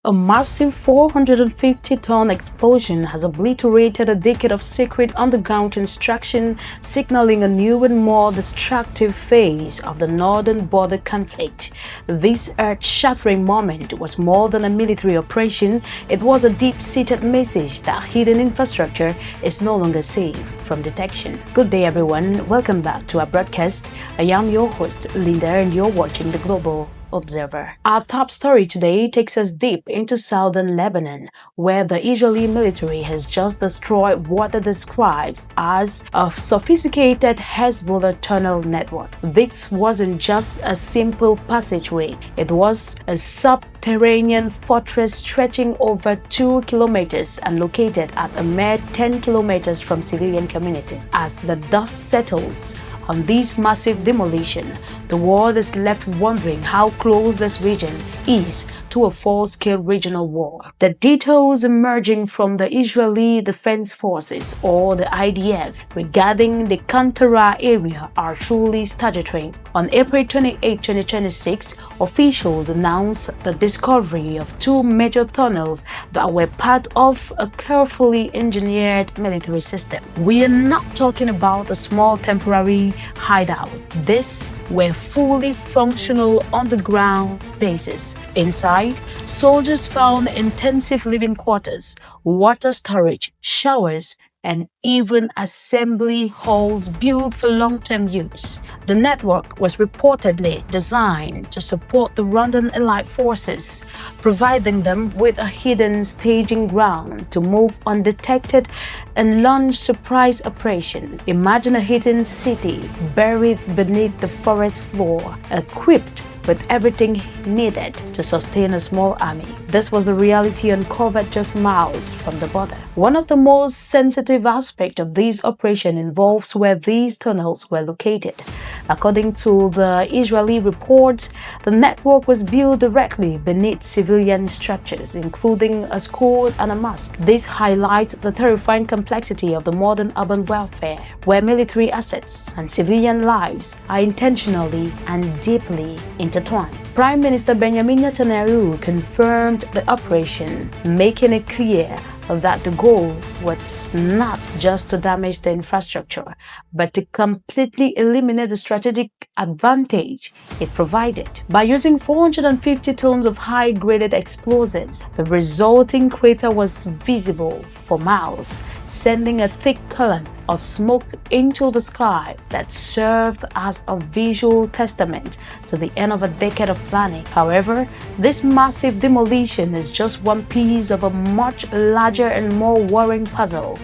A massive 450-ton explosion has obliterated a decade of secret underground construction, signaling a new and more destructive phase of the northern border conflict. This earth-shattering moment was more than a military operation. It was a deep-seated message that hidden infrastructure is no longer safe from detection. Good day, everyone. Welcome back to our broadcast. I am your host, Linda, and you're watching the Global Observer. Our top story today takes us deep into southern Lebanon, where the Israeli military has just destroyed what it describes as a sophisticated Hezbollah tunnel network. This wasn't just a simple passageway, it was a subterranean fortress stretching over 2 kilometers and located at a mere 10 kilometers from civilian communities. As the dust settles on this massive demolition, the world is left wondering how close this region is to a full-scale regional war. The details emerging from the Israeli Defense Forces, or the IDF, regarding the Kantara area are truly staggering. On April 28, 2026, officials announced the discovery of 2 major tunnels that were part of a carefully engineered military system. We are not talking about a small temporary hideout. These were fully functional underground bases. Inside, soldiers found intensive living quarters, water storage, showers, and even assembly halls built for long-term use. The network was reportedly designed to support the Rwandan elite forces, providing them with a hidden staging ground to move undetected and launch surprise operations. Imagine a hidden city buried beneath the forest floor, equipped with everything needed to sustain a small army. This was the reality uncovered just miles from the border. One of the most sensitive aspects of this operation involves where these tunnels were located. According to the Israeli reports, the network was built directly beneath civilian structures, including a school and a mosque. This highlights the terrifying complexity of the modern urban warfare, where military assets and civilian lives are intentionally and deeply intertwined. Prime Minister Benjamin Netanyahu confirmed the operation, making it clear that the goal was not just to damage the infrastructure, but to completely eliminate the strategic advantage it provided. By using 450 tons of high-graded explosives, the resulting crater was visible for miles, sending a thick column of smoke into the sky that served as a visual testament to the end of a decade of planning. However, this massive demolition is just one piece of a much larger and more worrying puzzle.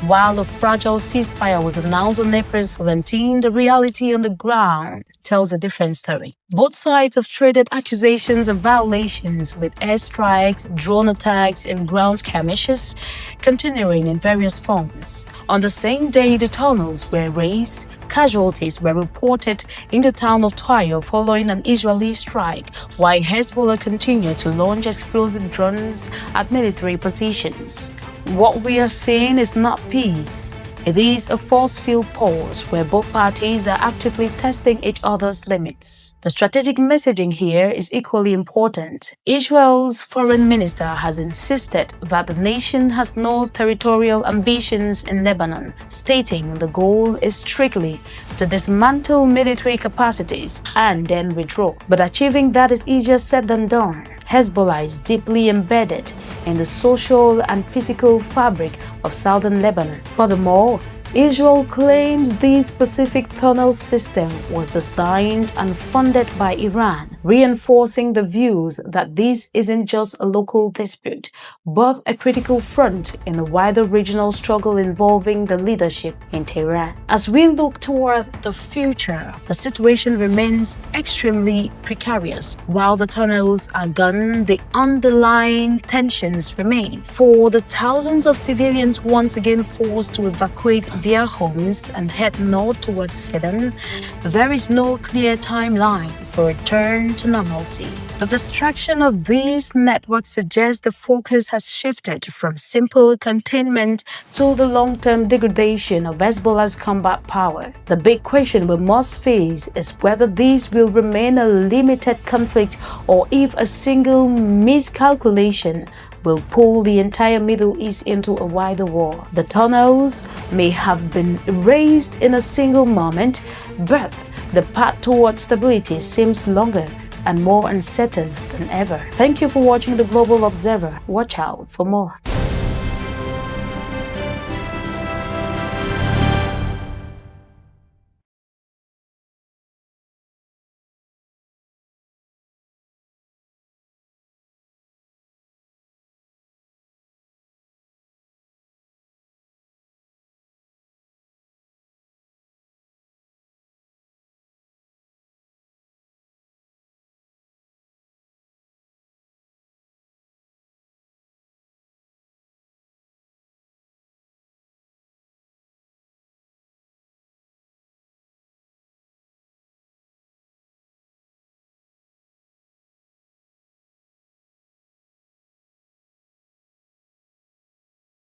While the fragile ceasefire was announced on April 17, the reality on the ground tells a different story. Both sides have traded accusations of violations, with airstrikes, drone attacks, and ground skirmishes continuing in various forms. On the same day the tunnels were razed, casualties were reported in the town of Tyre following an Israeli strike, while Hezbollah continued to launch explosive drones at military positions. What we are seeing is not peace. It is a force-filled pause where both parties are actively testing each other's limits. The strategic messaging here is equally important. Israel's foreign minister has insisted that the nation has no territorial ambitions in Lebanon, stating the goal is strictly to dismantle military capacities and then withdraw. But achieving that is easier said than done. Hezbollah is deeply embedded in the social and physical fabric of southern Lebanon. Furthermore, Israel claims this specific tunnel system was designed and funded by Iran, reinforcing the views that this isn't just a local dispute, but a critical front in the wider regional struggle involving the leadership in Tehran. As we look toward the future, the situation remains extremely precarious. While the tunnels are gone, the underlying tensions remain. For the thousands of civilians once again forced to evacuate their homes and head north towards Sedan, there is no clear timeline for for a return to normalcy. The destruction of these networks suggests the focus has shifted from simple containment to the long-term degradation of Hezbollah's combat power. The big question we must face is whether these will remain a limited conflict or if a single miscalculation will pull the entire Middle East into a wider war. The tunnels may have been erased in a single moment, but the path towards stability seems longer and more uncertain than ever. Thank you for watching the Global Observer. Watch out for more.